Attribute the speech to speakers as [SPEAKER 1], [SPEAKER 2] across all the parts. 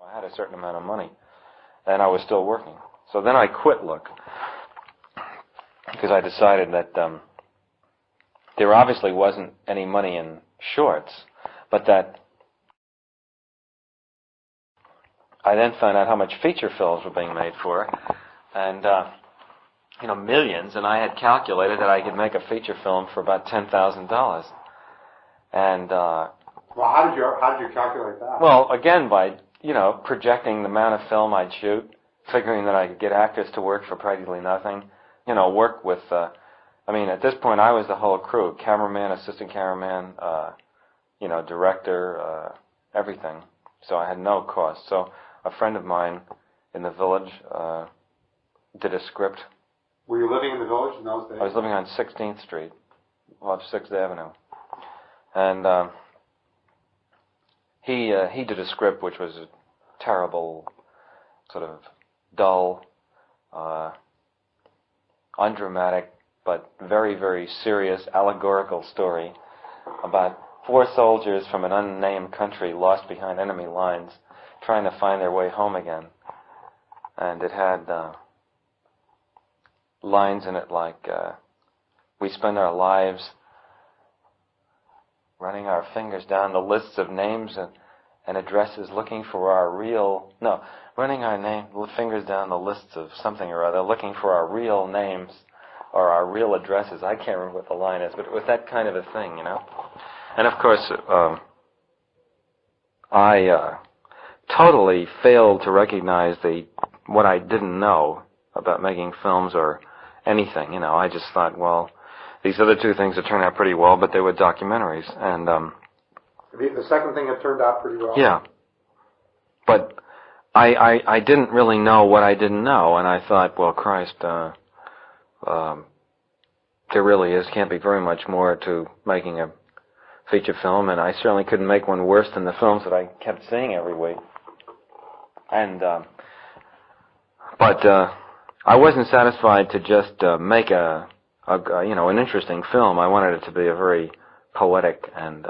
[SPEAKER 1] I had a certain amount of money, and I was still working. So then I quit Look, because I decided that there obviously wasn't any money in shorts, but that I then found out how much feature films were being made for it, and millions, and I had calculated that I could make a feature film for about $10,000. And
[SPEAKER 2] well, how did you calculate that?
[SPEAKER 1] Well, again, by projecting the amount of film I'd shoot, figuring that I could get actors to work for practically nothing, work with. At this point, I was the whole crew: cameraman, assistant cameraman, director, everything. So I had no cost. So a friend of mine in the village did a script.
[SPEAKER 2] Were you living in the village in those days?
[SPEAKER 1] I was living on 16th Street, off 6th Avenue. And he did a script which was a terrible, sort of dull, undramatic, but very, very serious, allegorical story about 4 soldiers from an unnamed country lost behind enemy lines trying to find their way home again. And it had lines in it like, we spend our lives running our fingers down the lists of names and addresses looking for our real, running our fingers down the lists of something or other, looking for our real names or our real addresses. I can't remember what the line is, but it was that kind of a thing, And of course, I totally failed to recognize what I didn't know about making films or anything. I just thought, well, these other 2 things have turned out pretty well, but they were documentaries. And
[SPEAKER 2] the second thing had turned out pretty well.
[SPEAKER 1] Yeah, but I didn't really know what I didn't know, and I thought, well, Christ, there really can't be very much more to making a feature film, and I certainly couldn't make one worse than the films that I kept seeing every week. And but I wasn't satisfied to just make an interesting film. I wanted it to be a very poetic and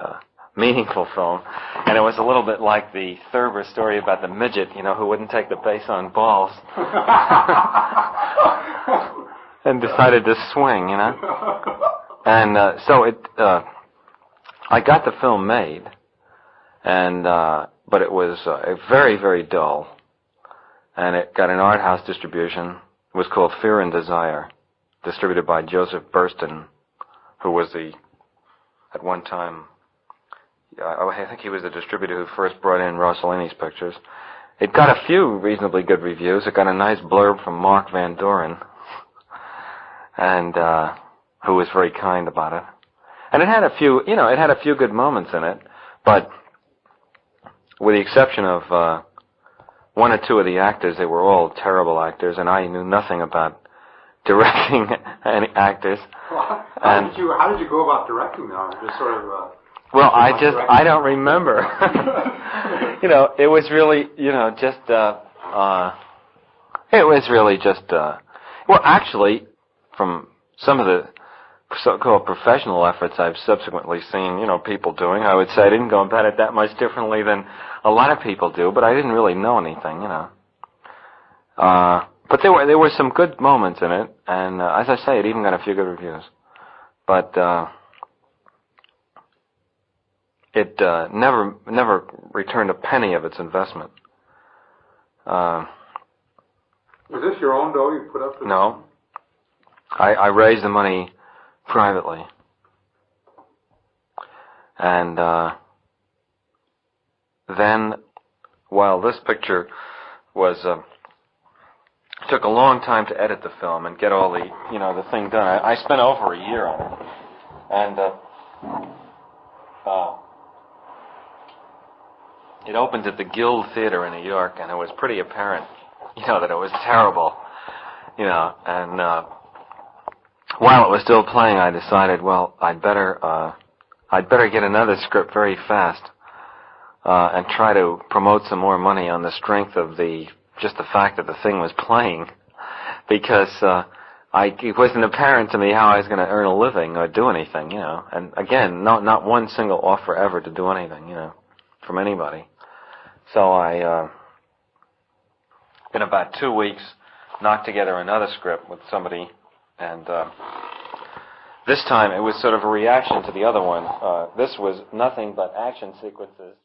[SPEAKER 1] meaningful film, and it was a little bit like the Thurber story about the midget, who wouldn't take the base on balls, and decided to swing, And so I got the film made, and but it was very, very dull, and it got an art house distribution. It was called Fear and Desire, distributed by Joseph Burston, who was at one time, I think he was the distributor who first brought in Rossellini's pictures. It got a few reasonably good reviews. It got a nice blurb from Mark Van Doren, and who was very kind about it. And it had a few good moments in it, but with the exception of 1 or 2 of the actors, they were all terrible actors, and I knew nothing about directing any actors.
[SPEAKER 2] Well, how did you go about directing them? Just sort of.
[SPEAKER 1] Well, I don't remember. It was really, well, actually, from some of the so-called professional efforts I've subsequently seen, people doing, I would say I didn't go about it that much differently than a lot of people do, but I didn't really know anything, But there were some good moments in it, and as I say, it even got a few good reviews. But it never returned a penny of its investment.
[SPEAKER 2] Was this your own dough you put up?
[SPEAKER 1] No. I raised the money privately. And then, while this picture was, took a long time to edit the film and get all the, the thing done. I spent over a year on it. And it opened at the Guild Theater in New York, and it was pretty apparent, that it was terrible, and while it was still playing, I decided, well, I'd better get another script very fast, and try to promote some more money on the strength of just the fact that the thing was playing, because it wasn't apparent to me how I was going to earn a living or do anything, and again, not one single offer ever to do anything, from anybody. So I in about 2 weeks, knocked together another script with somebody, and this time it was sort of a reaction to the other one. This was nothing but action sequences.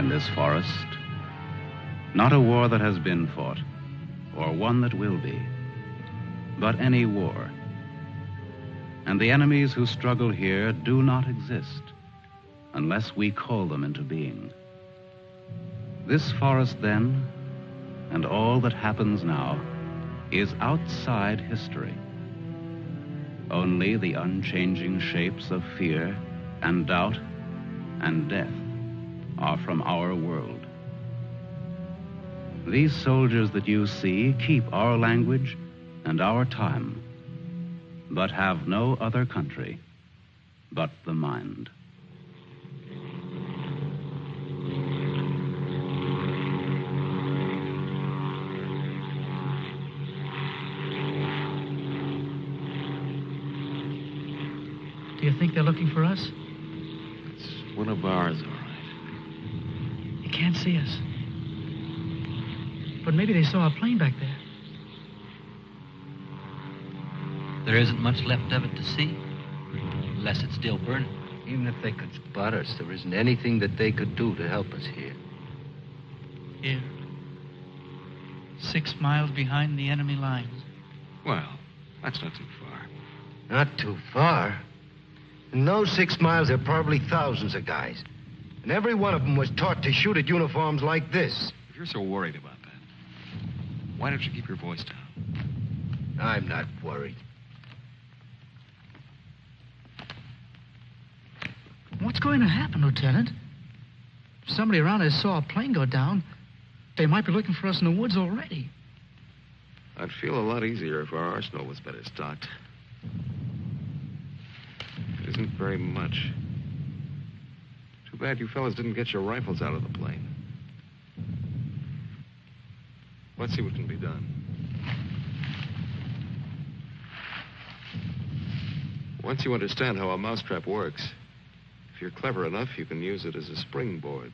[SPEAKER 3] This forest, not a war that has been fought, or one that will be, but any war. And the enemies who struggle here do not exist unless we call them into being. This forest, then, and all that happens now, is outside history. Only the unchanging shapes of fear and doubt and death are from our world. These soldiers that you see keep our language and our time, but have no other country but the mind.
[SPEAKER 4] Do you think they're looking for us?
[SPEAKER 5] It's one of ours, all right.
[SPEAKER 4] They can't see us. But maybe they saw a plane back there.
[SPEAKER 6] There isn't much left of it to see, unless it's still burning.
[SPEAKER 7] Even if they could spot us, there isn't anything that they could do to help us here.
[SPEAKER 4] Here. 6 miles behind the enemy lines.
[SPEAKER 5] Well, that's not too far.
[SPEAKER 7] Not too far. In those 6 miles, there are probably thousands of guys. And every one of them was taught to shoot at uniforms like this.
[SPEAKER 5] If you're so worried about that, why don't you keep your voice down?
[SPEAKER 7] I'm not worried.
[SPEAKER 4] What's going to happen, Lieutenant? If somebody around us saw a plane go down, they might be looking for us in the woods already.
[SPEAKER 5] I'd feel a lot easier if our arsenal was better stocked. It isn't very much. Too bad you fellas didn't get your rifles out of the plane. Let's see what can be done. Once you understand how a mousetrap works, if you're clever enough, you can use it as a springboard.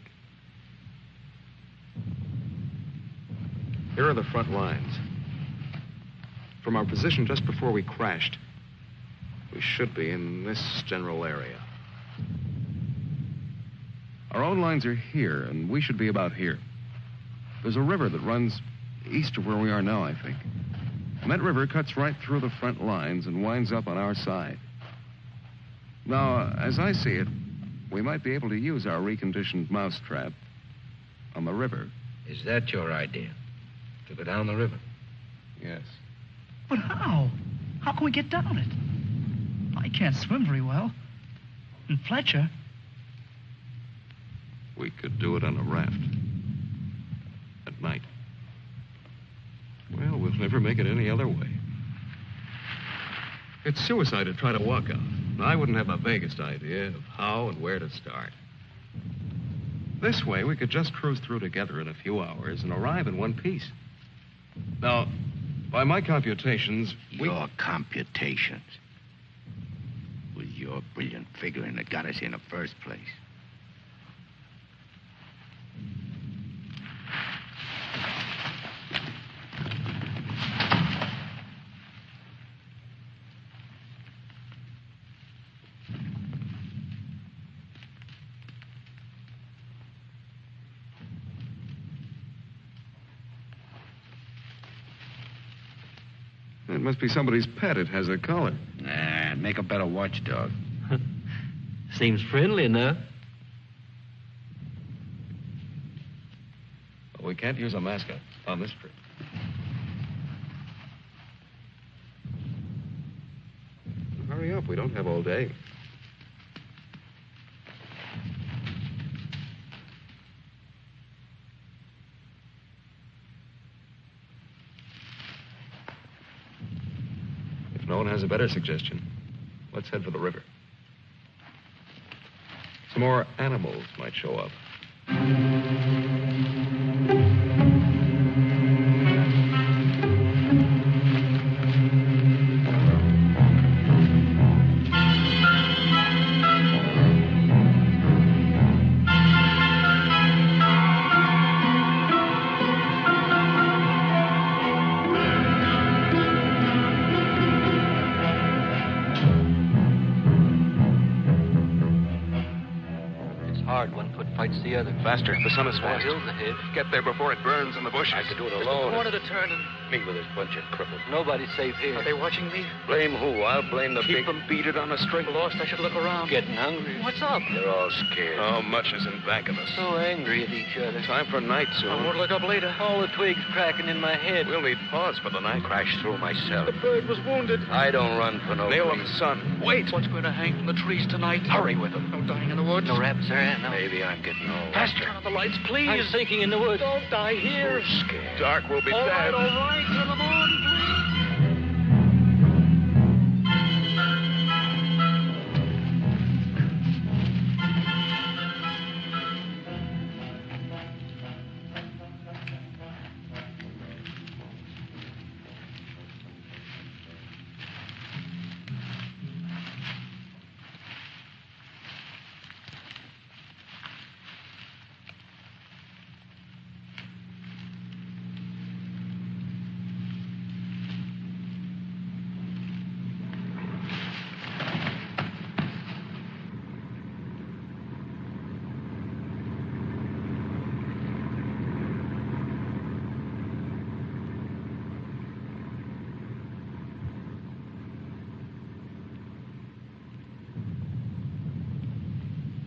[SPEAKER 5] Here are the front lines. From our position just before we crashed, we should be in this general area.
[SPEAKER 3] Our own lines are here, and we should be about here. There's a river that runs east of where we are now, I think. And that river cuts right through the front lines and winds up on our side. Now, as I see it, we might be able to use our reconditioned mousetrap on the river.
[SPEAKER 7] Is that your idea? To go down the river?
[SPEAKER 3] Yes.
[SPEAKER 4] But how? How can we get down it? I can't swim very well. And Fletcher...
[SPEAKER 5] We could do it on a raft. At night. Well, we'll never make it any other way. It's suicide to try to walk out. I wouldn't have the vaguest idea of how and where to start. This way, we could just cruise through together in a few hours and arrive in one piece. Now, by my computations,
[SPEAKER 7] Your computations? It was your brilliant figuring that got us here in the first place.
[SPEAKER 5] It must be somebody's pet. It has a collar.
[SPEAKER 7] Nah, make a better watchdog.
[SPEAKER 6] Seems friendly enough.
[SPEAKER 5] Well, we can't use a mascot on this trip. Hurry up. We don't have all day. If no one has a better suggestion, let's head for the river. Some more animals might show up.
[SPEAKER 6] Fights the other.
[SPEAKER 5] Faster. The sun is fast.
[SPEAKER 6] Hills ahead.
[SPEAKER 5] Get there before it burns in the bushes.
[SPEAKER 7] I could do it
[SPEAKER 6] Just
[SPEAKER 7] alone.
[SPEAKER 6] a corner to turn and...
[SPEAKER 7] Me with this bunch of cripples.
[SPEAKER 6] Nobody's safe here.
[SPEAKER 4] Are they watching me?
[SPEAKER 7] Blame who? I'll blame the
[SPEAKER 5] Keep
[SPEAKER 7] big...
[SPEAKER 5] them beat it on a string.
[SPEAKER 4] Lost, I should look around.
[SPEAKER 6] Getting hungry.
[SPEAKER 4] What's up?
[SPEAKER 7] They're all scared.
[SPEAKER 5] How much is in back of us?
[SPEAKER 6] So angry at each other.
[SPEAKER 5] Time for night soon.
[SPEAKER 4] I won't look up later.
[SPEAKER 6] All the twigs cracking in my head.
[SPEAKER 5] We'll need pause for the night.
[SPEAKER 7] Crash through myself.
[SPEAKER 4] The bird was wounded.
[SPEAKER 7] I don't run for no
[SPEAKER 5] Nail of
[SPEAKER 7] reason.
[SPEAKER 5] the sun. Wait.
[SPEAKER 4] What's going to hang from the trees tonight?
[SPEAKER 5] Hurry with them.
[SPEAKER 4] No dying in the woods.
[SPEAKER 6] No rabbits there, no.
[SPEAKER 7] Maybe I'm getting old.
[SPEAKER 4] Turn on the lights, please.
[SPEAKER 6] I'm sinking in the woods.
[SPEAKER 4] Don't die here.
[SPEAKER 7] Scared.
[SPEAKER 5] Dark will be
[SPEAKER 4] All
[SPEAKER 5] bad.
[SPEAKER 4] right, all right. Turn them on, please.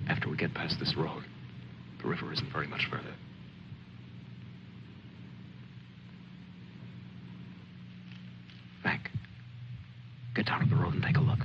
[SPEAKER 5] After we get past this road, the river isn't very much further. Mac, get down to the road and take a look.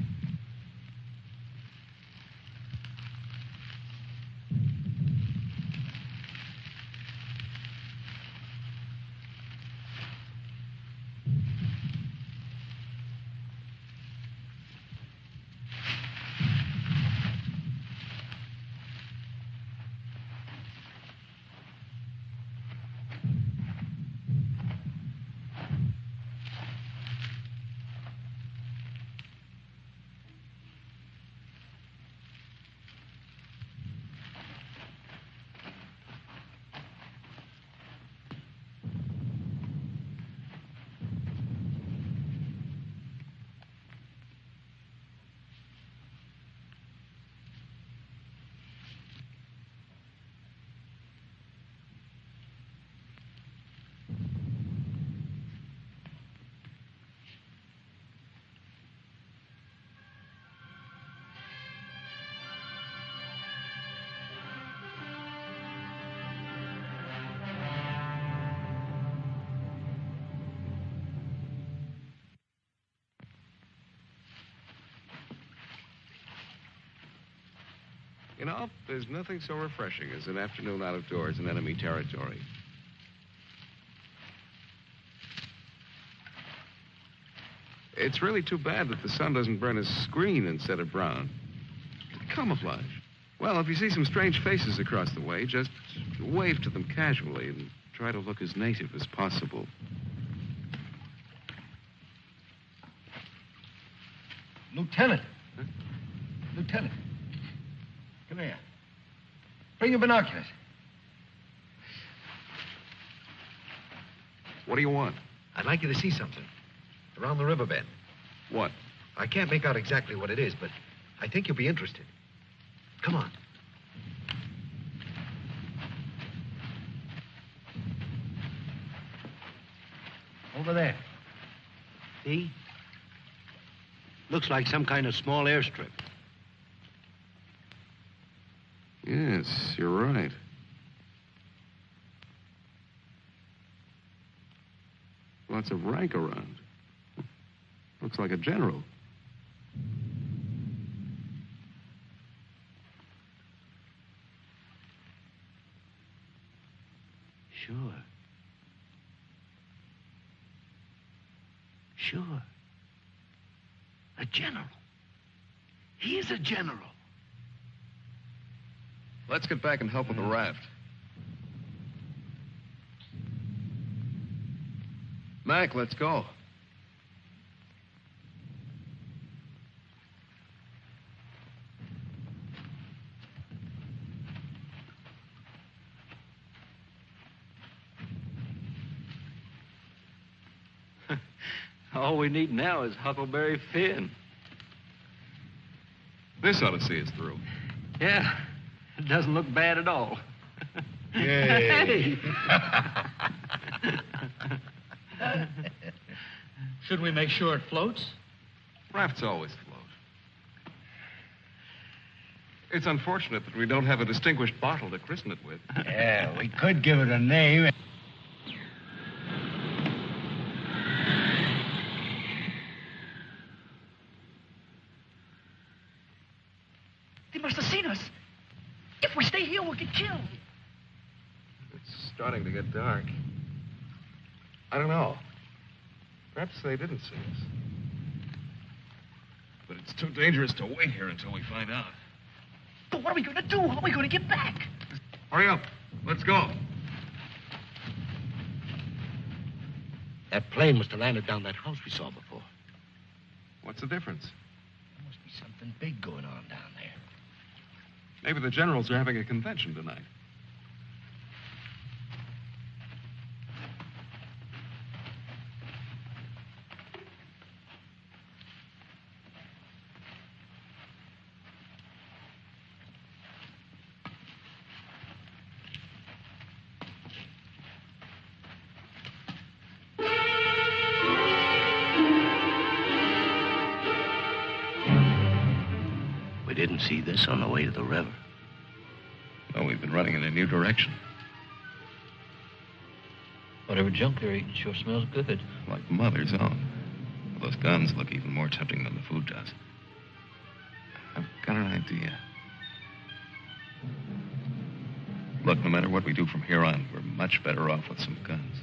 [SPEAKER 5] You know, there's nothing so refreshing as an afternoon out of doors in enemy territory. It's really too bad that the sun doesn't burn his screen instead of brown. Camouflage. Well, if you see some strange faces across the way, just wave to them casually and try to look as native as possible.
[SPEAKER 7] Lieutenant.
[SPEAKER 5] Huh?
[SPEAKER 7] Lieutenant. Come here. Bring your binoculars.
[SPEAKER 5] What do you want?
[SPEAKER 7] I'd like you to see something. Around the riverbed.
[SPEAKER 5] What?
[SPEAKER 7] I can't make out exactly what it is, but I think you'll be interested. Come on. Over there. See? Looks like some kind of small airstrip.
[SPEAKER 5] Yes, you're right. Lots of rank around. Looks like a general.
[SPEAKER 7] Sure. Sure. A general. He is a general.
[SPEAKER 5] Let's get back and help with the raft. Mac, let's go.
[SPEAKER 6] All we need now is Huckleberry Finn.
[SPEAKER 5] This ought to see us through.
[SPEAKER 6] Yeah, it doesn't look bad at all.
[SPEAKER 7] Yay.
[SPEAKER 4] Should we make sure it floats?
[SPEAKER 5] Rafts always float. It's unfortunate that we don't have a distinguished bottle to christen it with.
[SPEAKER 7] Yeah, we could give it a name.
[SPEAKER 4] They must have seen us. If we stay here, we'll get killed.
[SPEAKER 5] It's starting to get dark. I don't know. Perhaps they didn't see us. But it's too dangerous to wait here until we find out.
[SPEAKER 4] But what are we going to do? How are we going to get back?
[SPEAKER 5] Hurry up. Let's go.
[SPEAKER 7] That plane must have landed down that house we saw before.
[SPEAKER 5] What's the difference?
[SPEAKER 7] There must be something big going on down there.
[SPEAKER 5] Maybe the generals are having a convention tonight.
[SPEAKER 7] We didn't see this on the way to the river.
[SPEAKER 5] Oh, we've been running in a new direction.
[SPEAKER 6] Whatever junk they're eating sure smells good.
[SPEAKER 5] Like Mother's own. Those guns look even more tempting than the food does. I've got an idea. Look, no matter what we do from here on, we're much better off with some guns.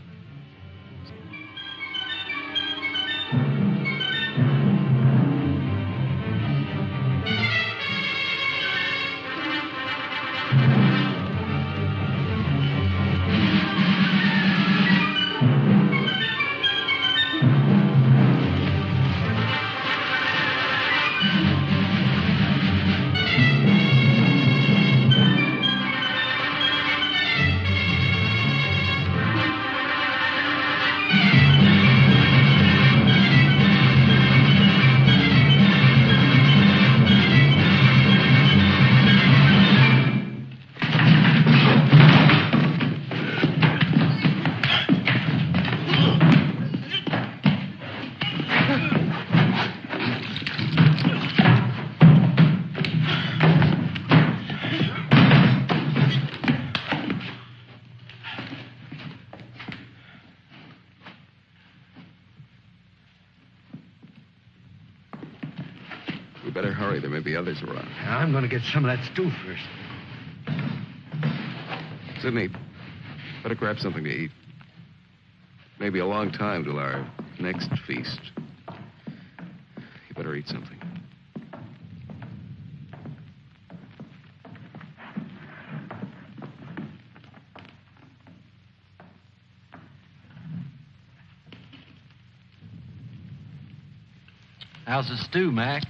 [SPEAKER 5] We better hurry. There may be others around.
[SPEAKER 7] I'm going to get some of that stew first.
[SPEAKER 5] Sidney, better grab something to eat. Maybe a long time till our next feast. You better eat something.
[SPEAKER 6] How's the stew, Mac?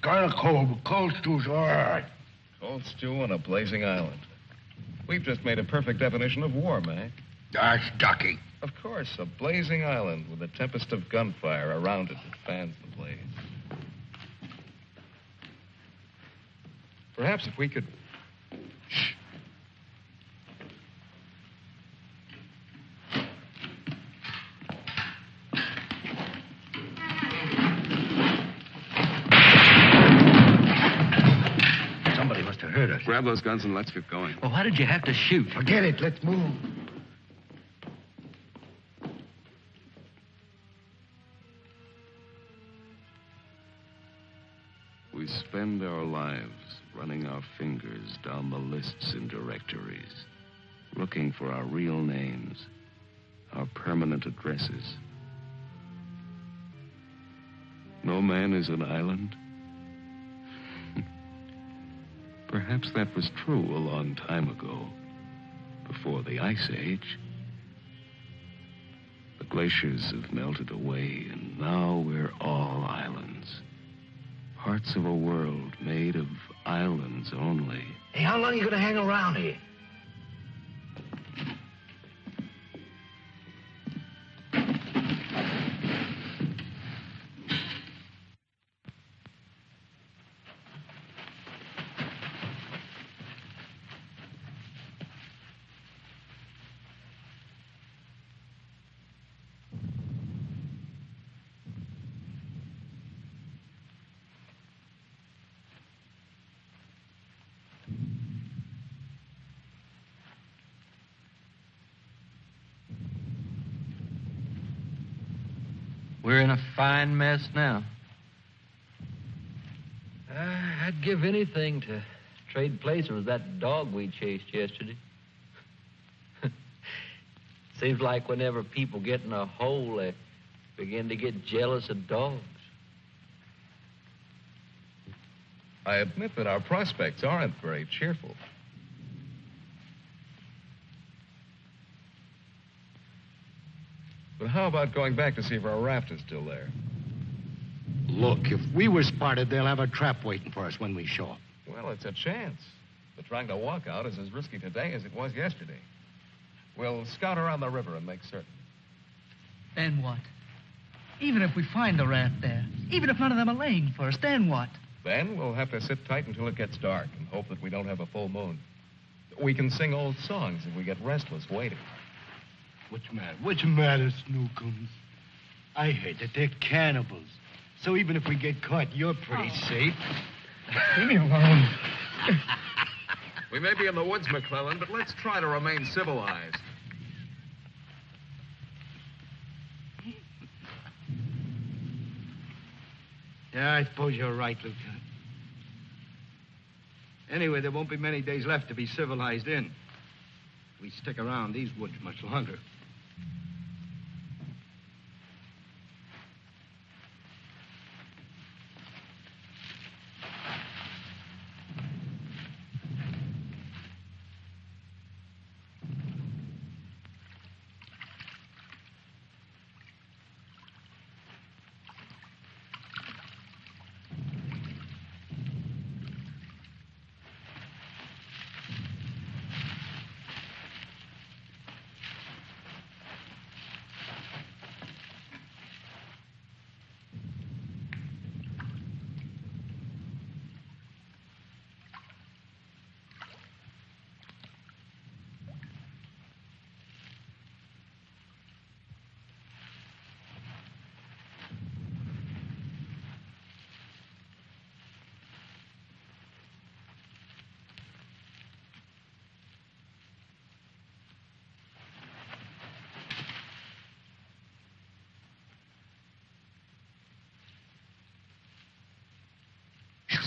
[SPEAKER 7] Kind of cold, but cold stew's all right.
[SPEAKER 5] Cold stew on a blazing island. We've just made a perfect definition of war, Mac.
[SPEAKER 7] That's ducky.
[SPEAKER 5] Of course, a blazing island with a tempest of gunfire around it that fans the blaze. Perhaps if we could... Shh.
[SPEAKER 7] hurt us.
[SPEAKER 5] Grab those guns and let's get going.
[SPEAKER 6] Well, why did you have to shoot?
[SPEAKER 7] Forget it. Let's move.
[SPEAKER 5] We spend our lives running our fingers down the lists and directories, looking for our real names, our permanent addresses. No man is an island. Perhaps that was true a long time ago, before the Ice Age. The glaciers have melted away, and now we're all islands. Parts of a world made of islands only.
[SPEAKER 7] Hey, how long are you going to hang around here?
[SPEAKER 6] We're in a fine mess now.
[SPEAKER 8] I'd give anything to trade places with that dog we chased yesterday. Seems like whenever people get in a hole, they begin to get jealous of dogs.
[SPEAKER 5] I admit that our prospects aren't very cheerful. But how about going back to see if our raft is still there?
[SPEAKER 7] Look, if we were spotted, they'll have a trap waiting for us when we show up.
[SPEAKER 5] Well, it's a chance. But trying to walk out is as risky today as it was yesterday. We'll scout around the river and make certain.
[SPEAKER 4] Then what? Even if we find the raft there, even if none of them are laying for us, then what?
[SPEAKER 5] Then we'll have to sit tight until it gets dark and hope that we don't have a full moon. We can sing old songs if we get restless waiting.
[SPEAKER 7] What's the matter, Snookums? I heard that they're cannibals. So even if we get caught, you're pretty safe.
[SPEAKER 4] Leave me alone.
[SPEAKER 5] We may be in the woods, McClellan, but let's try to remain civilized.
[SPEAKER 7] Yeah, I suppose you're right, Lieutenant. Anyway, there won't be many days left to be civilized in. If we stick around these woods much longer.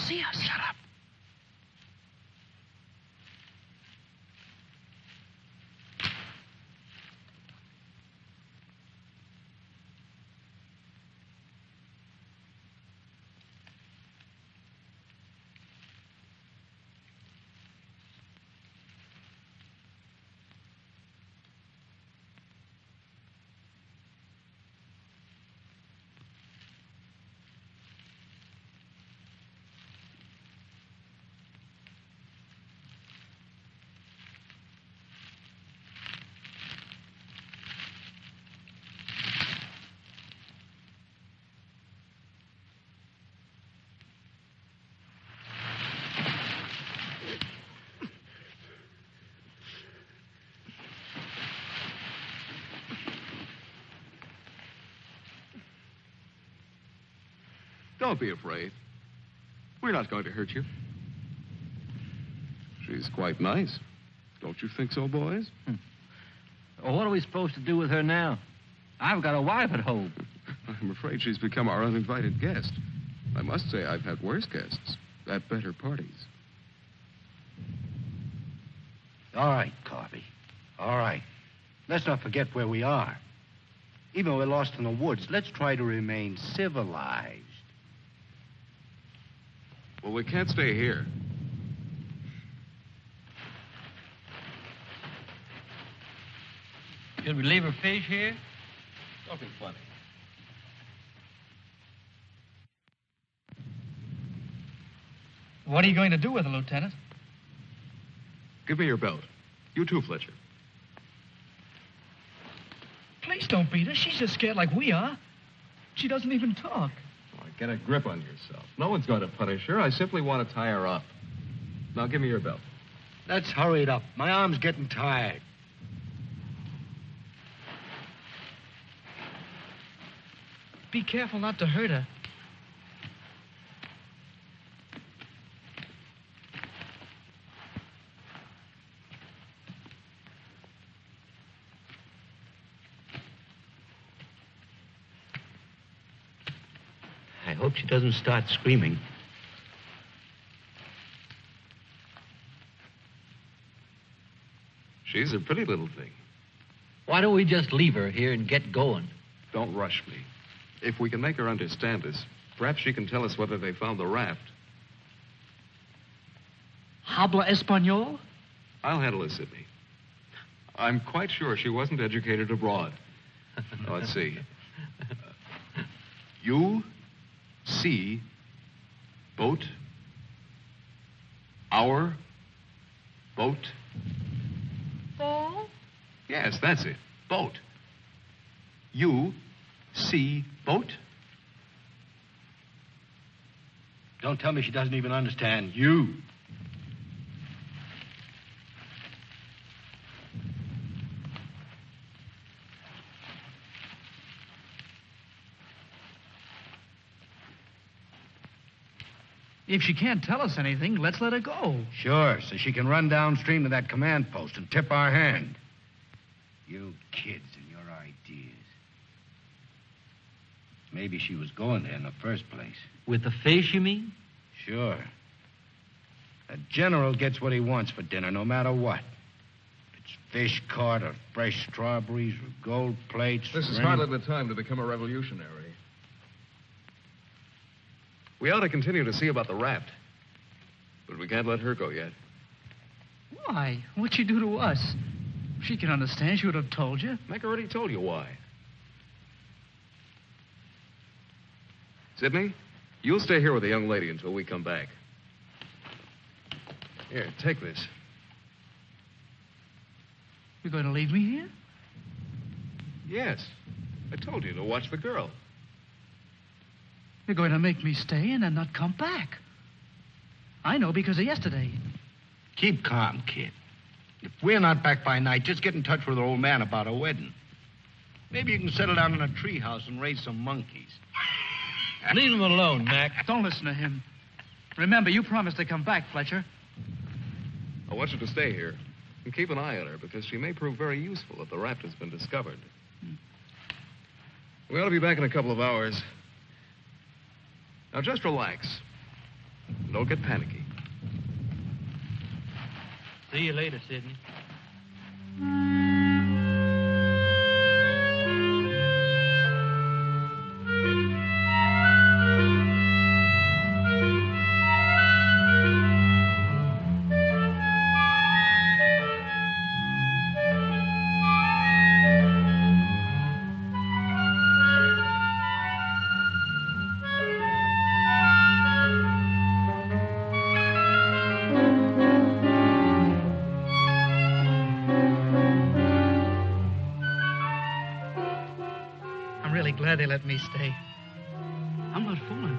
[SPEAKER 4] See us. Shut up.
[SPEAKER 5] Don't be afraid. We're not going to hurt you. She's quite nice. Don't you think so, boys?
[SPEAKER 8] Well, what are we supposed to do with her now? I've got a wife at home.
[SPEAKER 5] I'm afraid she's become our uninvited guest. I must say I've had worse guests at better parties.
[SPEAKER 7] All right, Corby. All right. Let's not forget where we are. Even though we're lost in the woods, let's try to remain civilized.
[SPEAKER 5] Well, we can't stay here.
[SPEAKER 8] Should we leave her fish here?
[SPEAKER 5] Don't be funny.
[SPEAKER 4] What are you going to do with her, Lieutenant?
[SPEAKER 5] Give me your belt. You too, Fletcher.
[SPEAKER 4] Please don't beat her. She's just scared like we are. She doesn't even talk.
[SPEAKER 5] Oh, get a grip on yourself. No one's going to punish her. I simply want to tie her up. Now, give me your belt.
[SPEAKER 7] Let's hurry it up. My arm's getting tired.
[SPEAKER 4] Be careful not to hurt her.
[SPEAKER 8] I hope she doesn't start screaming.
[SPEAKER 5] She's a pretty little thing.
[SPEAKER 8] Why don't we just leave her here and get going?
[SPEAKER 5] Don't rush me. If we can make her understand us, perhaps she can tell us whether they found the raft.
[SPEAKER 4] Habla Espanol?
[SPEAKER 5] I'll handle it, Sidney. I'm quite sure she wasn't educated abroad. Now, let's see. You see boat, our boat.
[SPEAKER 9] Ball?
[SPEAKER 5] Yes, that's it. Boat. You see boat.
[SPEAKER 7] Don't tell me she doesn't even understand you.
[SPEAKER 4] If she can't tell us anything, let's let her go.
[SPEAKER 7] Sure, so she can run downstream to that command post and tip our hand. You kids and your ideas. Maybe she was going there in the first place.
[SPEAKER 8] With the fish, you mean?
[SPEAKER 7] Sure. A general gets what he wants for dinner, no matter what. It's fish caught or fresh strawberries or gold plates.
[SPEAKER 2] This is
[SPEAKER 7] shrimp.
[SPEAKER 2] hardly the time to become a revolutionary.
[SPEAKER 5] We ought to continue to see about the raft. But we can't let her go yet.
[SPEAKER 4] Why? What'd she do to us? If she can understand, she would have told you.
[SPEAKER 5] Mac already told you why. Sidney, you'll stay here with the young lady until we come back. Here, take this.
[SPEAKER 4] You're going to leave me here?
[SPEAKER 5] Yes. I told you to watch the girl.
[SPEAKER 4] You're going to make me stay and then not come back. I know because of yesterday.
[SPEAKER 7] Keep calm, kid. If we're not back by night, just get in touch with our old man about a wedding. Maybe you can settle down in a treehouse and raise some monkeys.
[SPEAKER 8] Leave him alone, Mac.
[SPEAKER 4] Don't listen to him. Remember, you promised to come back, Fletcher.
[SPEAKER 5] I want you to stay here and keep an eye on her because she may prove very useful if the raft has been discovered. We ought to be back in a couple of hours. Now, just relax. Don't get panicky.
[SPEAKER 8] See you later, Sidney.
[SPEAKER 4] Glad they let me stay. I'm not fooling.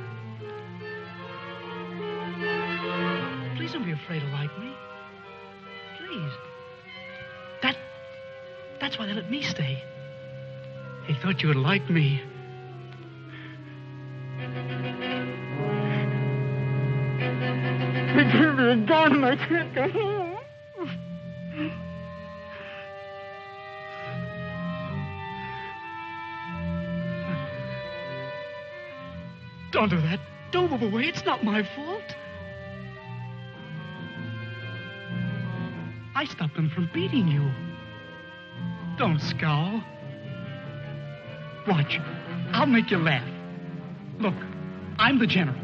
[SPEAKER 4] Please don't be afraid to like me. Please. That's why they let me stay. They thought you would like me.
[SPEAKER 9] Give me a gun, I can't go home.
[SPEAKER 4] Don't do that. Don't move away. It's not my fault. I stopped them from beating you. Don't scowl. Watch. I'll make you laugh. Look, I'm the general.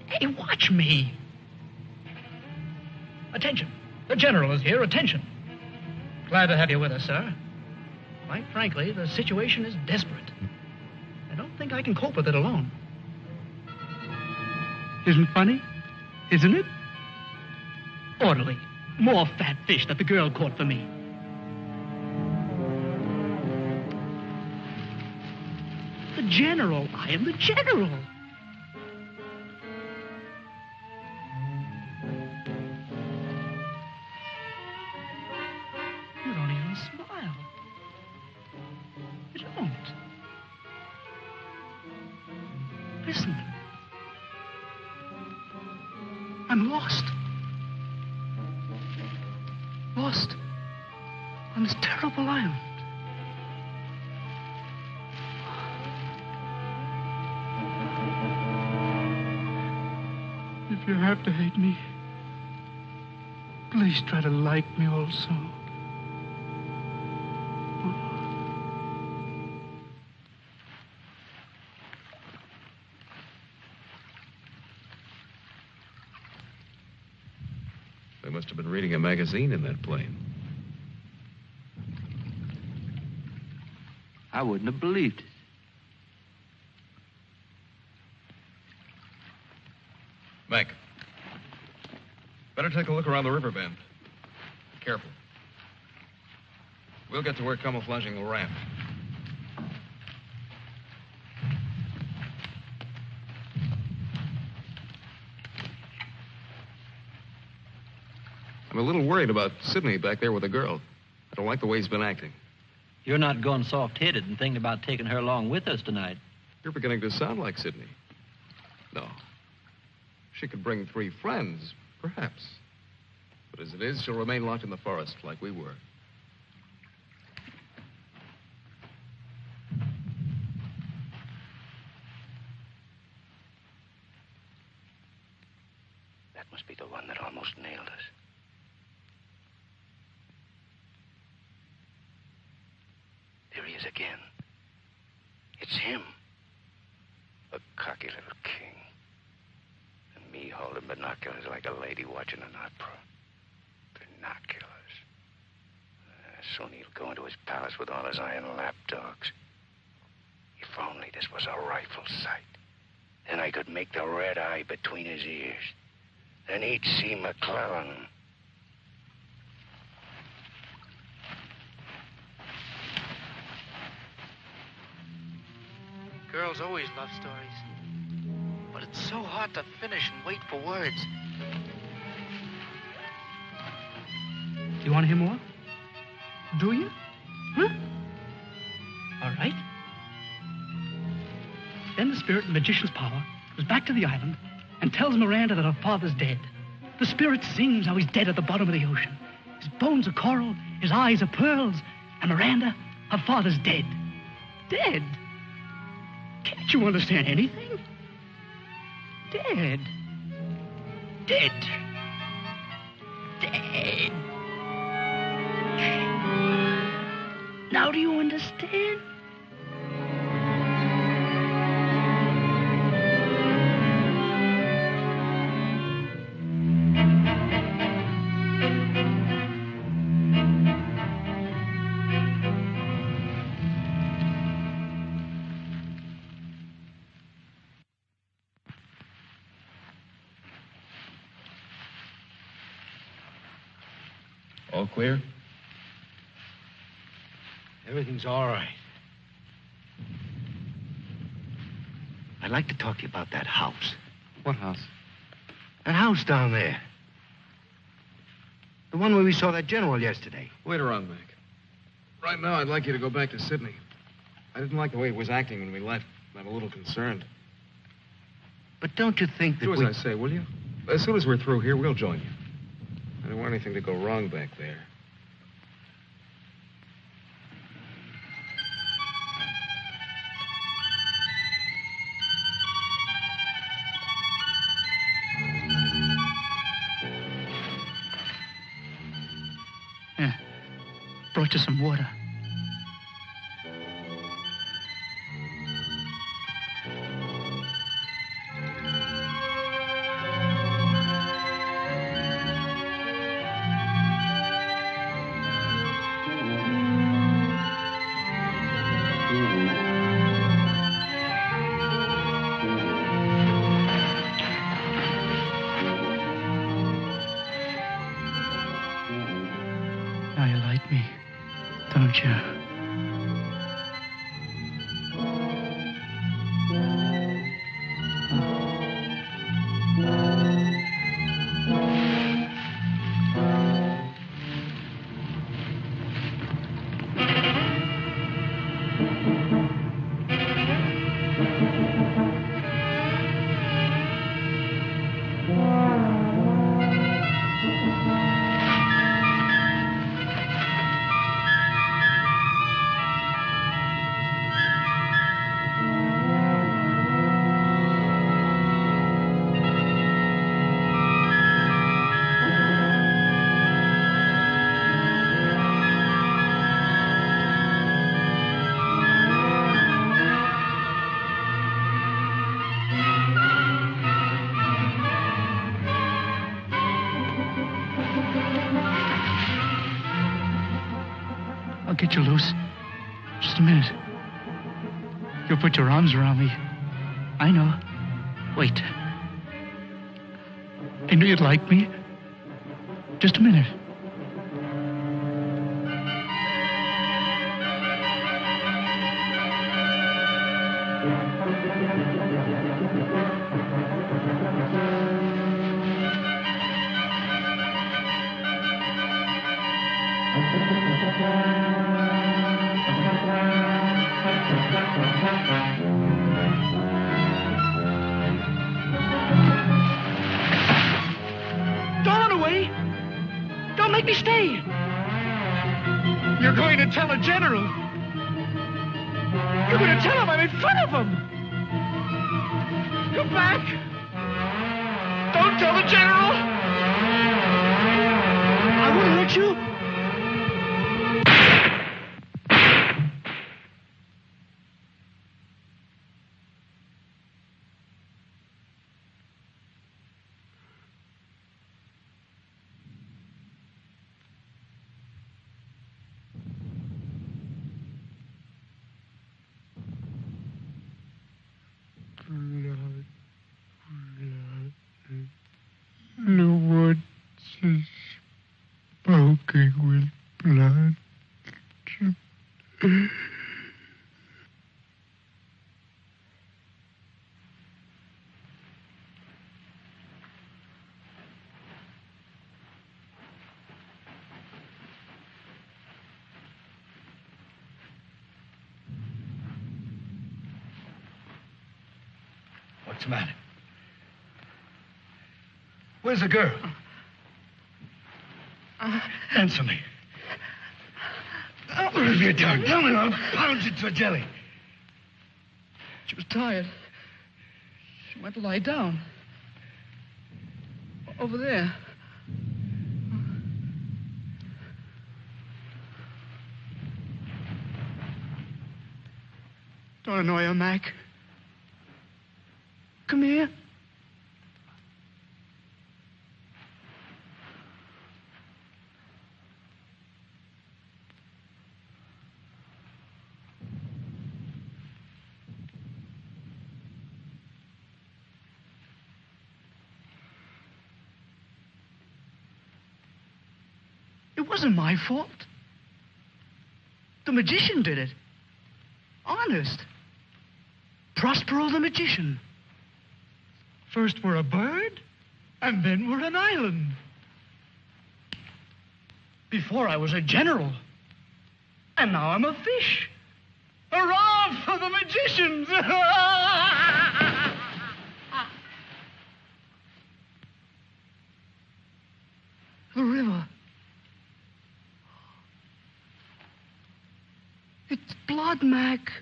[SPEAKER 4] Hey, watch me. Attention. The general is here. Attention. Glad to have you with us, sir. Quite frankly, the situation is desperate. I don't think I can cope with it alone. Isn't funny? Isn't it? Orderly. More fat fish that the girl caught for me. The general. I am the general. You don't even smile. You don't. Listen. I'm lost. Lost on this terrible island. If you have to hate me, please try to like me also.
[SPEAKER 5] They must have been reading a magazine in that plane.
[SPEAKER 6] I wouldn't have believed it.
[SPEAKER 5] Mac, better take a look around the river bend. Be careful. We'll get to work camouflaging the ramp. I'm a little worried about Sidney back there with the girl. I don't like the way he's been acting.
[SPEAKER 6] You're not going soft-headed and thinking about taking her along with us tonight.
[SPEAKER 5] You're beginning to sound like Sidney. No. She could bring 3 friends, perhaps. But as it is, she'll remain locked in the forest like we were.
[SPEAKER 7] That must be the one that almost nailed us. There he is again. It's him. A cocky little king. And me holding binoculars like a lady watching an opera. Binoculars. Soon he'll go into his palace with all his iron lapdogs. If only this was a rifle sight. Then I could make the red eye between his ears. Then he'd see McClellan.
[SPEAKER 4] Girls always love stories. But it's so hard to finish and wait for words. Do you want to hear more? Do you? Huh? All right. Then the spirit in the magician's power goes back to the island and tells Miranda that her father's dead. The spirit sings how he's dead at the bottom of the ocean. His bones are coral, his eyes are pearls, and Miranda, her father's dead. Dead? Can't you understand anything? Dead. Dead. Dead. Now do you understand?
[SPEAKER 5] All clear?
[SPEAKER 7] Everything's all right. I'd like to talk to you about that house.
[SPEAKER 5] What house?
[SPEAKER 7] That house down there.
[SPEAKER 10] The one where we saw that general yesterday.
[SPEAKER 5] Later on, Mac. Right now, I'd like you to go back to Sydney. I didn't like the way he was acting when we left. I'm a little concerned.
[SPEAKER 10] But don't you think that
[SPEAKER 5] Do as I say, will you? As soon as we're through here, we'll join you. I don't want anything to go wrong back there.
[SPEAKER 4] Brought you some water. Now you like me, don't you? I'll get you loose. Just a minute. You'll put your arms around me. I know. Wait. I knew you'd like me. Just a minute. Don't run away. Don't make me stay. You're going to tell the general. You're going to tell him I'm in front of him. Come back. Don't tell the general. I won't hurt you.
[SPEAKER 11] The woods is smoking with blood.
[SPEAKER 10] What's the matter? Where's the girl? Answer me. What have you done? Tell me, I'll pound you to a jelly.
[SPEAKER 4] She was tired. She went to lie down. Over there. Don't annoy her, Mac. Come here. It wasn't my fault. The magician did it. Honest. Prospero the magician. First we're a bird, and then we're an island. Before I was a general. And now I'm a fish. Hurrah for the magicians! The river. It's blood, Mac.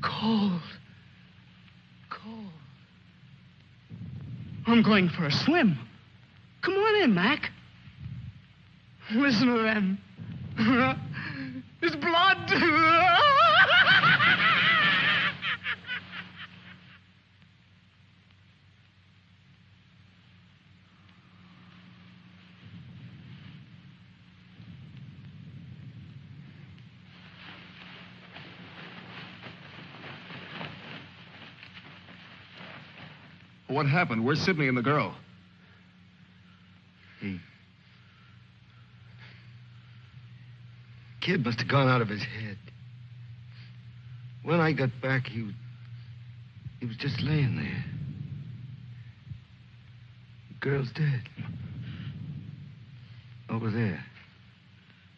[SPEAKER 4] Cold. Cold. I'm going for a swim. Come on in, Mac. Listen to them. It's blood.
[SPEAKER 5] What happened? Where's Sidney and the girl?
[SPEAKER 7] Kid must have gone out of his head. When I got back, he was just laying there. The girl's dead. Over there.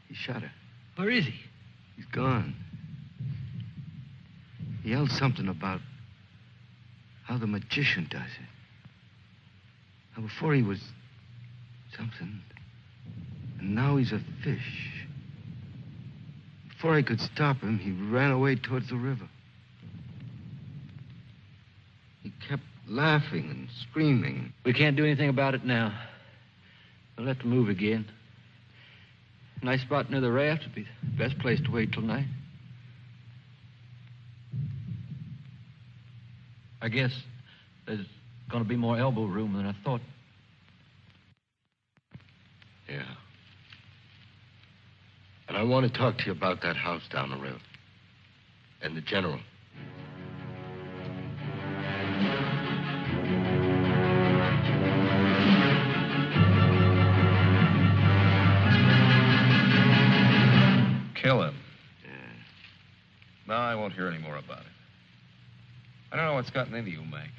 [SPEAKER 7] He shot her.
[SPEAKER 4] Where is he?
[SPEAKER 7] He's gone. He yelled something about how the magician does it. Now, before he was something, and now he's a fish. Before I could stop him, he ran away towards the river. He kept laughing and screaming.
[SPEAKER 8] We can't do anything about it now. We'll have to move again. Nice spot near the raft would be the best place to wait till night. I guess there's going to be more elbow room than I thought.
[SPEAKER 7] Yeah. And I want to talk to you about that house down the road. And the general.
[SPEAKER 5] Kill him.
[SPEAKER 7] Yeah.
[SPEAKER 5] No, I won't hear any more about it. I don't know what's gotten into you, Mac.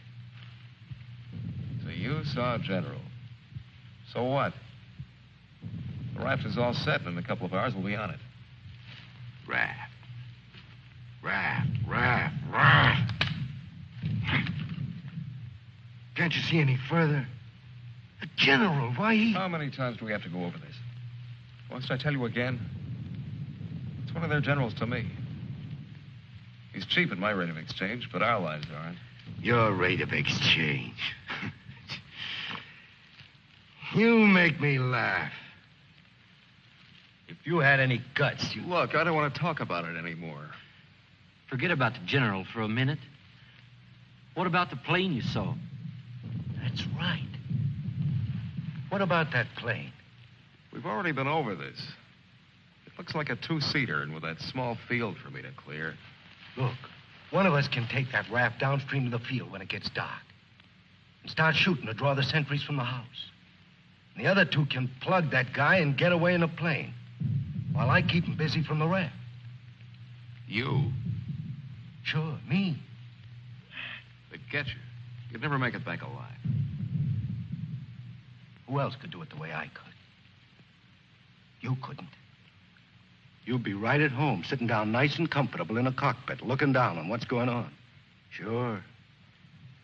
[SPEAKER 5] So you saw a general. So what? The raft is all set, and in a couple of hours we'll be on it.
[SPEAKER 7] Raft. Can't you see any further? A general, why he...
[SPEAKER 5] How many times do we have to go over this? Must I tell you again? It's one of their generals to me. He's cheap at my rate of exchange, but our lives aren't.
[SPEAKER 7] Your rate of exchange. You make me laugh. If you had any guts, you...
[SPEAKER 5] Look, I don't want to talk about it anymore.
[SPEAKER 8] Forget about the general for a minute. What about the plane you saw?
[SPEAKER 7] That's right. What about that plane?
[SPEAKER 5] We've already been over this. It looks like a two-seater, and with that small field for me to clear.
[SPEAKER 7] Look, one of us can take that raft downstream to the field when it gets dark and start shooting to draw the sentries from the house. And the other two can plug that guy and get away in a plane while I keep him busy from the raft.
[SPEAKER 5] You?
[SPEAKER 7] Sure, me.
[SPEAKER 5] They'd get you. You'd never make it back alive.
[SPEAKER 7] Who else could do it the way I could? You couldn't. You'd be right at home, sitting down nice and comfortable in a cockpit, looking down on what's going on. Sure.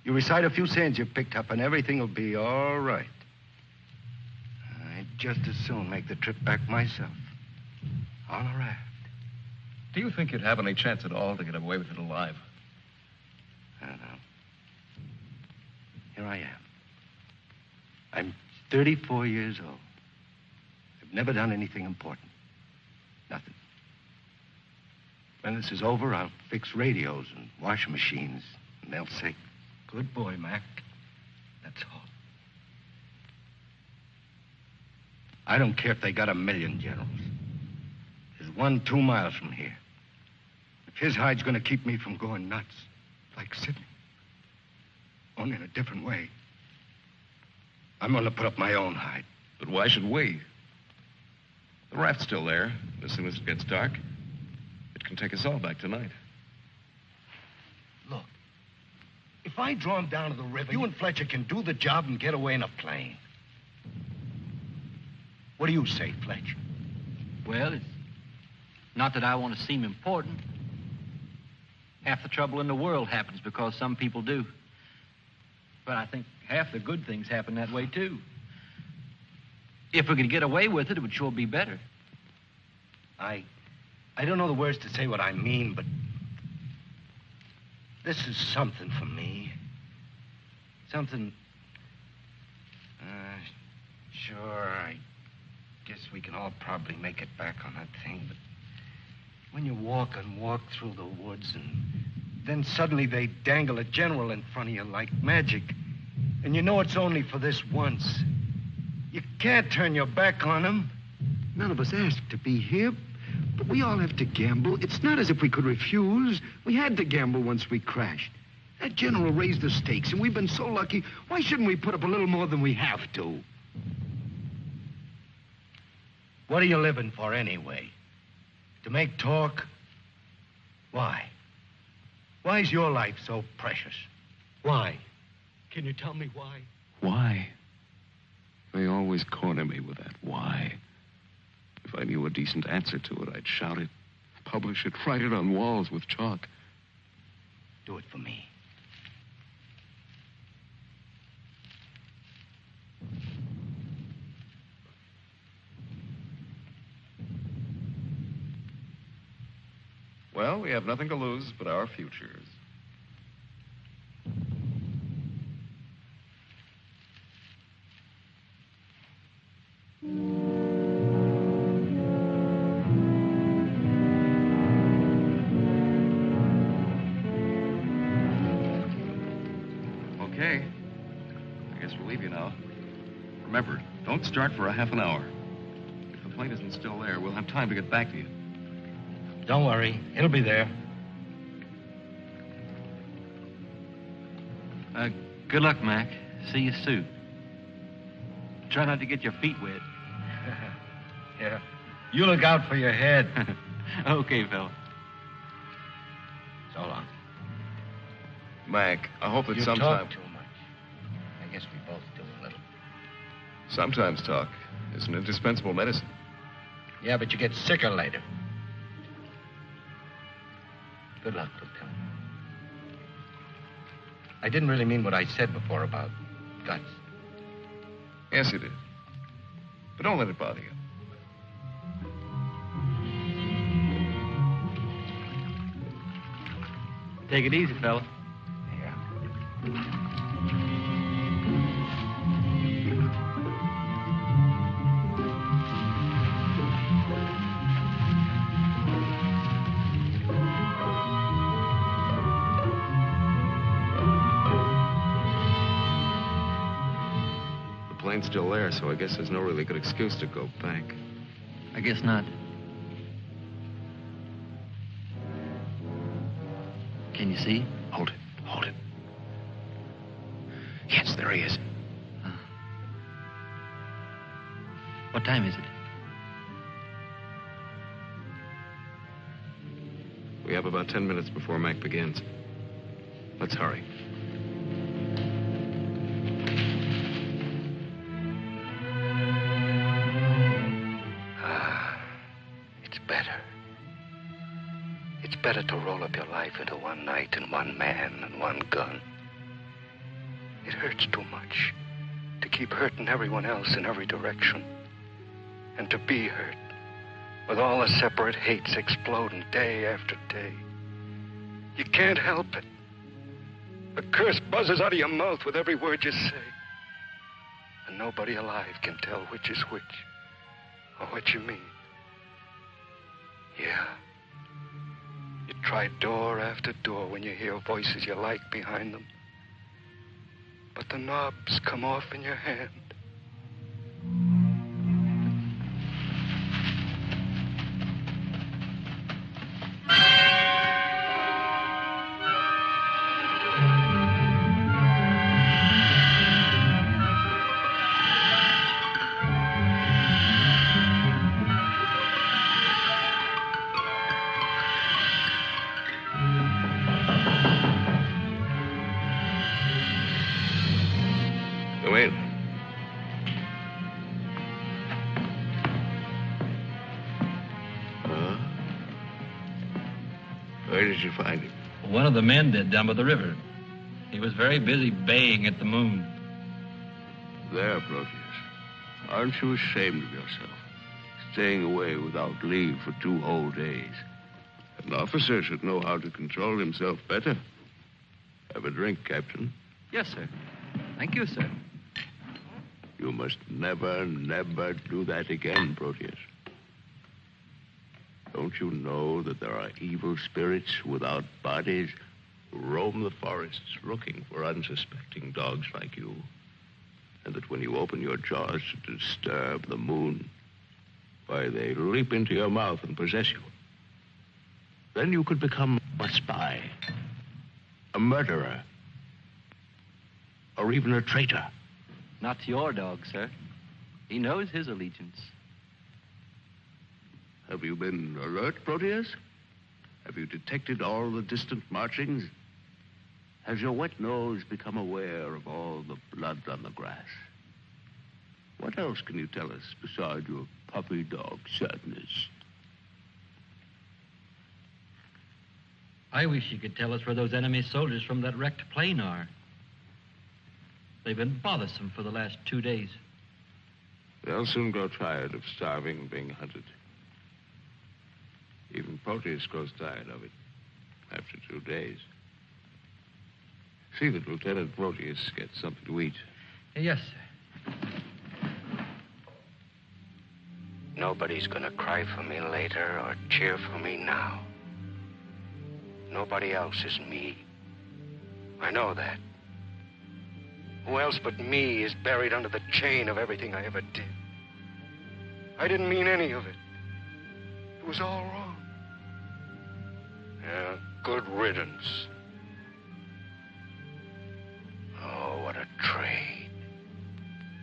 [SPEAKER 7] You recite a few sayings you picked up, and everything will be all right. I'd just as soon make the trip back myself. On a raft.
[SPEAKER 5] Do you think you'd have any chance at all to get away with it alive?
[SPEAKER 7] I don't know. Here I am. I'm 34 years old. I've never done anything important. Nothing. When this is over, I'll fix radios and washing machines, and they'll say, "Good boy, Mac." That's all. I don't care if they got 1,000,000 generals. There's one 2 miles from here. If his hide's going to keep me from going nuts, like Sidney, only in a different way, I'm going to put up my own hide.
[SPEAKER 5] But why should we? The raft's still there. As soon as it gets dark, it can take us all back tonight.
[SPEAKER 7] Look, if I draw him down to the river, you and Fletcher can do the job and get away in a plane. What do you say, Fletch?
[SPEAKER 8] Well, it's not that I want to seem important. Half the trouble in the world happens because some people do. But I think half the good things happen that way, too. If we could get away with it, it would sure be better.
[SPEAKER 7] I don't know the words to say what I mean, but this is something for me. Something... Sure, I guess we can all probably make it back on that thing, but when you walk and walk through the woods and then suddenly they dangle a general in front of you like magic, and you know it's only for this once, you can't turn your back on him.
[SPEAKER 12] None of us asked to be here, but we all have to gamble. It's not as if we could refuse. We had to gamble once we crashed. That general raised the stakes, and we've been so lucky. Why shouldn't we put up a little more than we have to?
[SPEAKER 7] What are you living for anyway? To make talk? Why? Why is your life so precious? Why? Can you tell me why?
[SPEAKER 5] Why? They always corner me with that why. If I knew a decent answer to it, I'd shout it, publish it, write it on walls with chalk.
[SPEAKER 7] Do it for me.
[SPEAKER 5] Well, we have nothing to lose but our futures. Okay. I guess we'll leave you now. Remember, don't start for a half an hour. If the plane isn't still there, we'll have time to get back to you.
[SPEAKER 7] Don't worry. It'll be there.
[SPEAKER 8] Good luck, Mac. See you soon. Try not to get your feet wet.
[SPEAKER 7] Yeah. You look out for your head.
[SPEAKER 8] Okay, fella.
[SPEAKER 7] So long.
[SPEAKER 5] Mac, I hope that
[SPEAKER 7] You
[SPEAKER 5] sometime...
[SPEAKER 7] talk too much. I guess we both do a little.
[SPEAKER 5] Sometimes talk is an indispensable medicine.
[SPEAKER 7] Yeah, but you get sicker later. Good luck, Lieutenant. I didn't really mean what I said before about guts.
[SPEAKER 5] Yes, you did. But don't let it bother you.
[SPEAKER 8] Take it easy, fella.
[SPEAKER 7] Yeah.
[SPEAKER 5] The plane's still there, so I guess there's no really good excuse to go back.
[SPEAKER 8] I guess not. Can you see?
[SPEAKER 7] Hold it. Hold it. Yes, there he is.
[SPEAKER 8] What time is it?
[SPEAKER 5] We have about 10 minutes before Mac begins. Let's hurry.
[SPEAKER 7] It's better. It's better to roll up your life into one night and one man and one gun. It hurts too much to keep hurting everyone else in every direction. And to be hurt, with all the separate hates exploding day after day. You can't help it. A curse buzzes out of your mouth with every word you say. And nobody alive can tell which is which, or what you mean. Yeah. You try door after door when you hear voices you like behind them. But the knobs come off in your hand.
[SPEAKER 13] Where did you find him?
[SPEAKER 6] One of the men did down by the river. He was very busy baying at the moon.
[SPEAKER 13] There, Proteus. Aren't you ashamed of yourself? Staying away without leave for 2 whole days. An officer should know how to control himself better. Have a drink, Captain.
[SPEAKER 8] Yes, sir. Thank you, sir.
[SPEAKER 13] You must never, never do that again, Proteus. Don't you know that there are evil spirits without bodies who roam the forests looking for unsuspecting dogs like you? And that when you open your jaws to disturb the moon, why, they leap into your mouth and possess you. Then you could become a spy, a murderer, or even a traitor.
[SPEAKER 8] Not to your dog, sir. He knows his allegiance.
[SPEAKER 13] Have you been alert, Proteus? Have you detected all the distant marchings? Has your wet nose become aware of all the blood on the grass? What else can you tell us besides your puppy dog sadness?
[SPEAKER 6] I wish you could tell us where those enemy soldiers from that wrecked plane are. They've been bothersome for the last 2 days.
[SPEAKER 13] They'll soon grow tired of starving and being hunted. Even Proteus grows tired of it after 2 days. See that Lieutenant Proteus gets something to eat.
[SPEAKER 6] Yes, sir.
[SPEAKER 7] Nobody's gonna cry for me later or cheer for me now. Nobody else is me. I know that. Who else but me is buried under the chain of everything I ever did? I didn't mean any of it. It was all wrong. Yeah, good riddance. Oh, what a trade.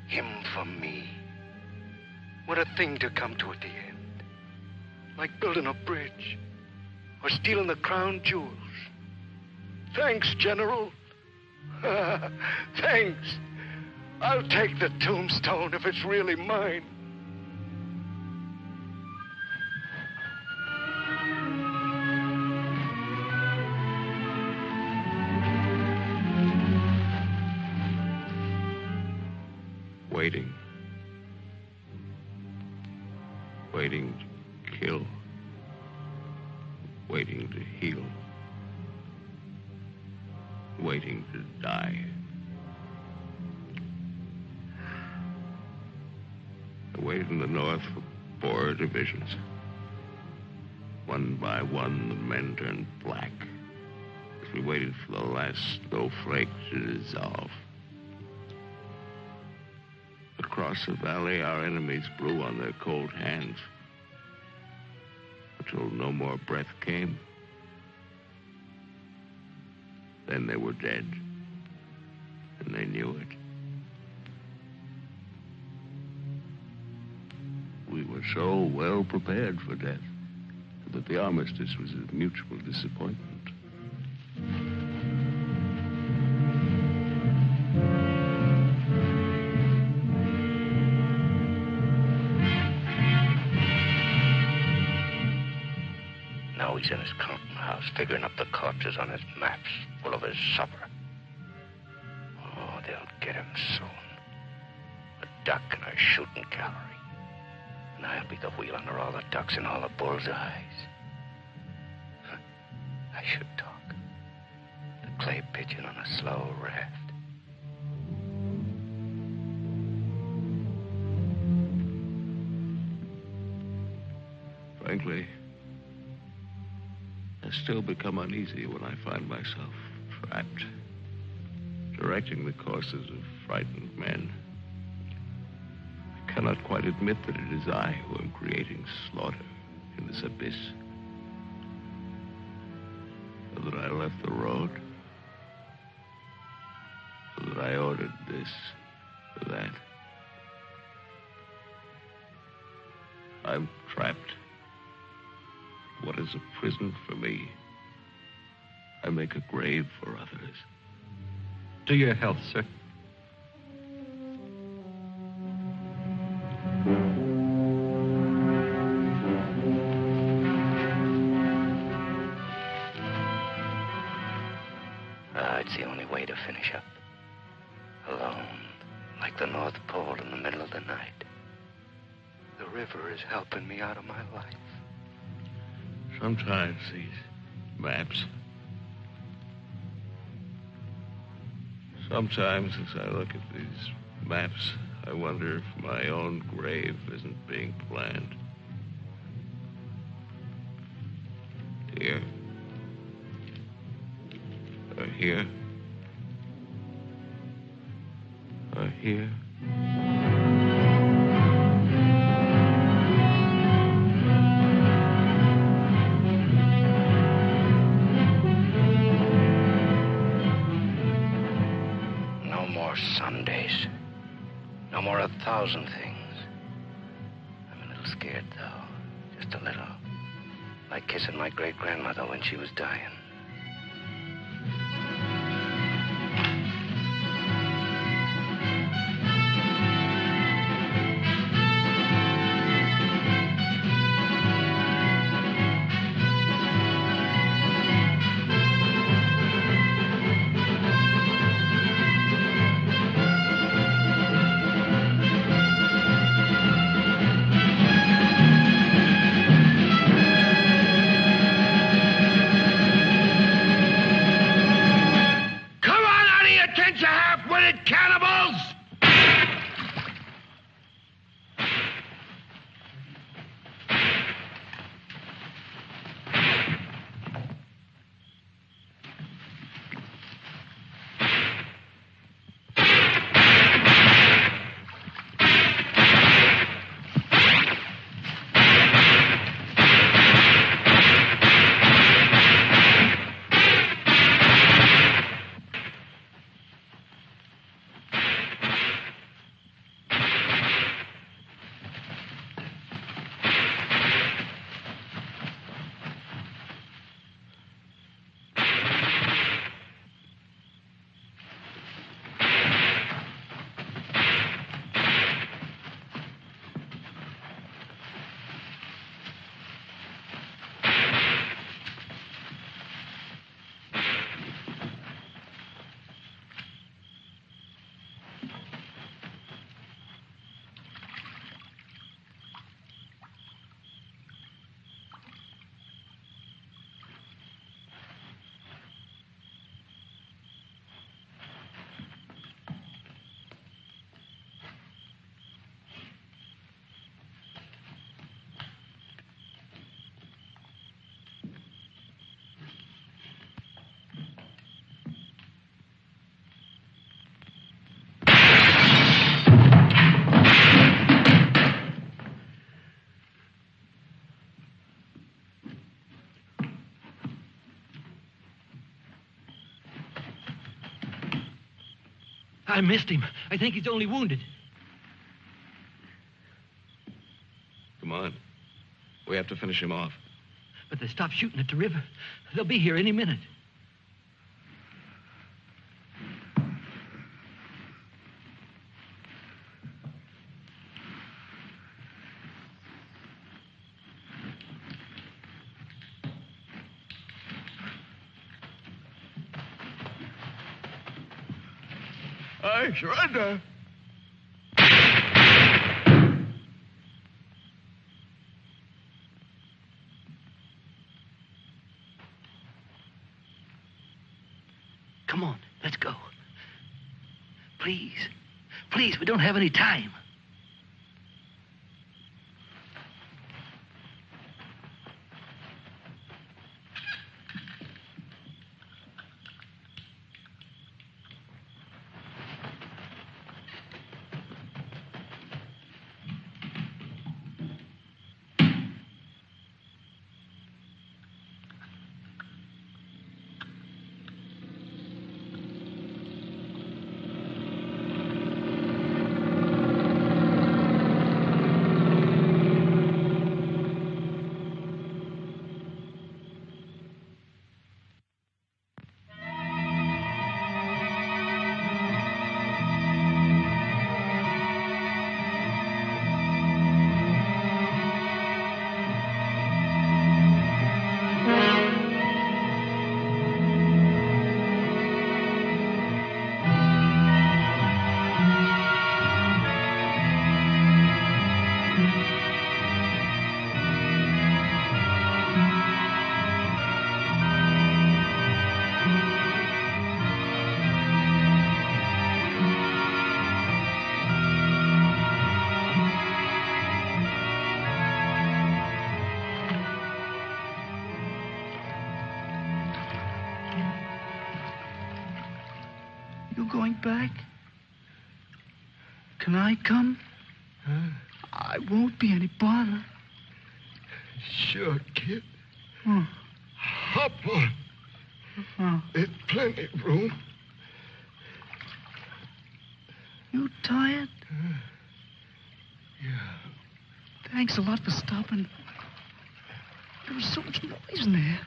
[SPEAKER 7] Him for me. What a thing to come to at the end. Like building a bridge. Or stealing the crown jewels. Thanks, General. Thanks. I'll take the tombstone if it's really mine.
[SPEAKER 13] Waiting. Waiting to kill. Waiting to heal. Waiting to die. I waited in the north for 4 divisions. One by one, the men turned black as we waited for the last snowflake to dissolve. Across the valley, our enemies blew on their cold hands until no more breath came. Then they were dead, and they knew it. We were so well prepared for death that the armistice was a mutual disappointment.
[SPEAKER 7] Now he's in his counting house, figuring up the corpses on his maps, full of his supper. Oh, they'll get him soon. A duck in our shooting gallery. And I'll be the wheel under all the ducks and all the bull's eyes. I should talk. The clay pigeon on a slow raft.
[SPEAKER 13] Frankly, I still become uneasy when I find myself trapped, directing the courses of frightened men. I cannot quite admit that it is I who am creating slaughter in this abyss. So that I left the road. So that I ordered this or that. I'm trapped. What is a prison for me? I make a grave for others.
[SPEAKER 6] To your health, sir.
[SPEAKER 7] like the North Pole in the middle of the night. The river is helping me out of my life.
[SPEAKER 13] Sometimes these maps. Sometimes as I look at these maps, I wonder if my own grave isn't being planned. Here. Or here. Or here.
[SPEAKER 7] No more Sundays. No more 1,000 things. I'm a little scared, though. Just a little. Like kissing my great-grandmother when she was dying.
[SPEAKER 8] I missed him. I think he's only wounded.
[SPEAKER 5] Come on. We have to finish him off.
[SPEAKER 8] But they stopped shooting at the river. They'll be here any minute.
[SPEAKER 13] I surrender.
[SPEAKER 8] Come on, let's go. Please. Please, we don't have any time.
[SPEAKER 4] going back? Can I come?
[SPEAKER 12] Huh?
[SPEAKER 4] I won't be any bother.
[SPEAKER 12] Sure, kid.
[SPEAKER 4] Oh.
[SPEAKER 12] Hop on.
[SPEAKER 4] Oh.
[SPEAKER 12] There's plenty of room.
[SPEAKER 4] You tired?
[SPEAKER 12] Yeah.
[SPEAKER 4] Thanks a lot for stopping. There was so much noise in there.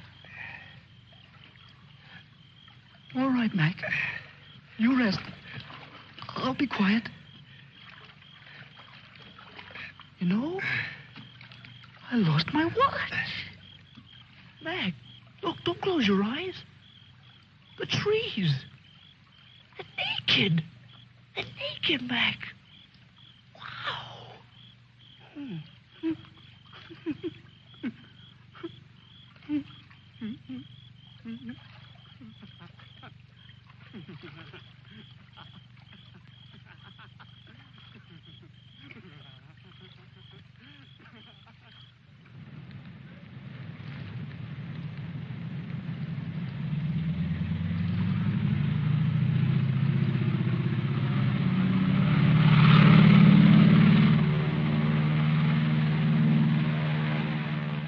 [SPEAKER 4] All right, Mac. You rest. I'll be quiet. You know, I lost my watch. Mac, look, don't close your eyes. The trees. They're naked. They're naked, Mac. Wow.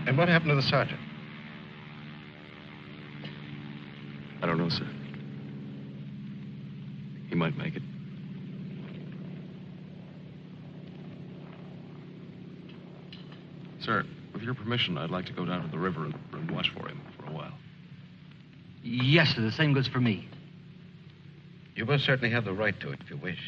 [SPEAKER 5] And what happened to the sergeant?
[SPEAKER 14] I don't know, sir. He might make it. Sir, with your permission, I'd like to go down to the river and watch for him for a while.
[SPEAKER 8] Yes, sir. The same goes for me.
[SPEAKER 5] You most certainly have the right to it if you wish.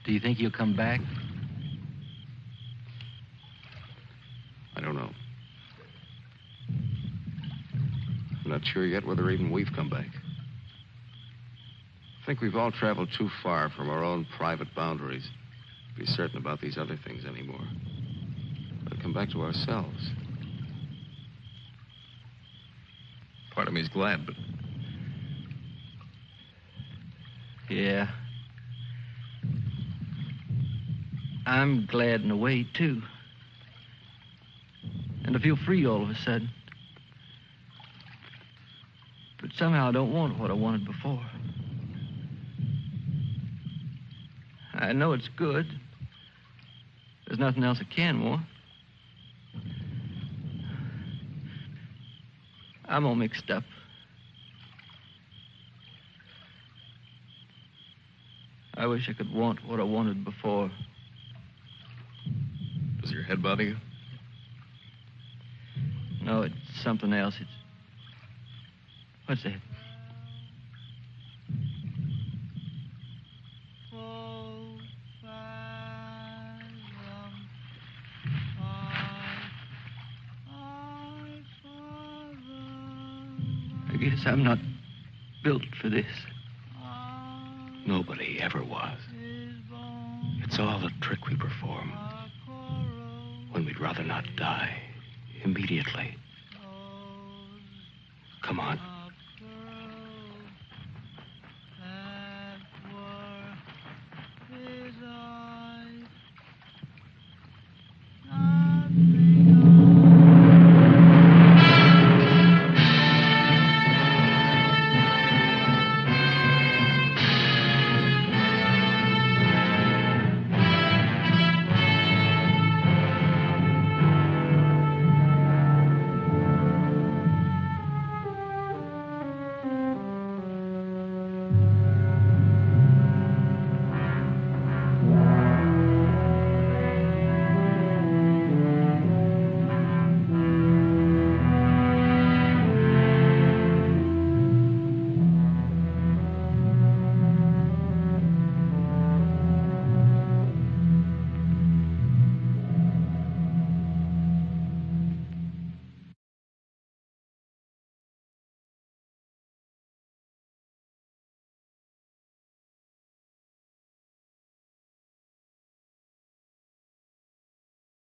[SPEAKER 8] Do you think he'll come back?
[SPEAKER 14] I don't know. I'm not sure yet whether even we've come back. I think we've all traveled too far from our own private boundaries to be certain about these other things anymore. We'll come back to ourselves. Part of me's glad, but...
[SPEAKER 8] Yeah. I'm glad in a way, too. And I feel free all of a sudden. But somehow I don't want what I wanted before. I know it's good. There's nothing else I can want. I'm all mixed up. I wish I could want what I wanted before.
[SPEAKER 14] Does your head bother you?
[SPEAKER 8] No, it's something else. It's... What's that? I guess I'm not built for this.
[SPEAKER 13] Nobody ever was. It's all a trick we perform when we'd rather not die immediately. Come on.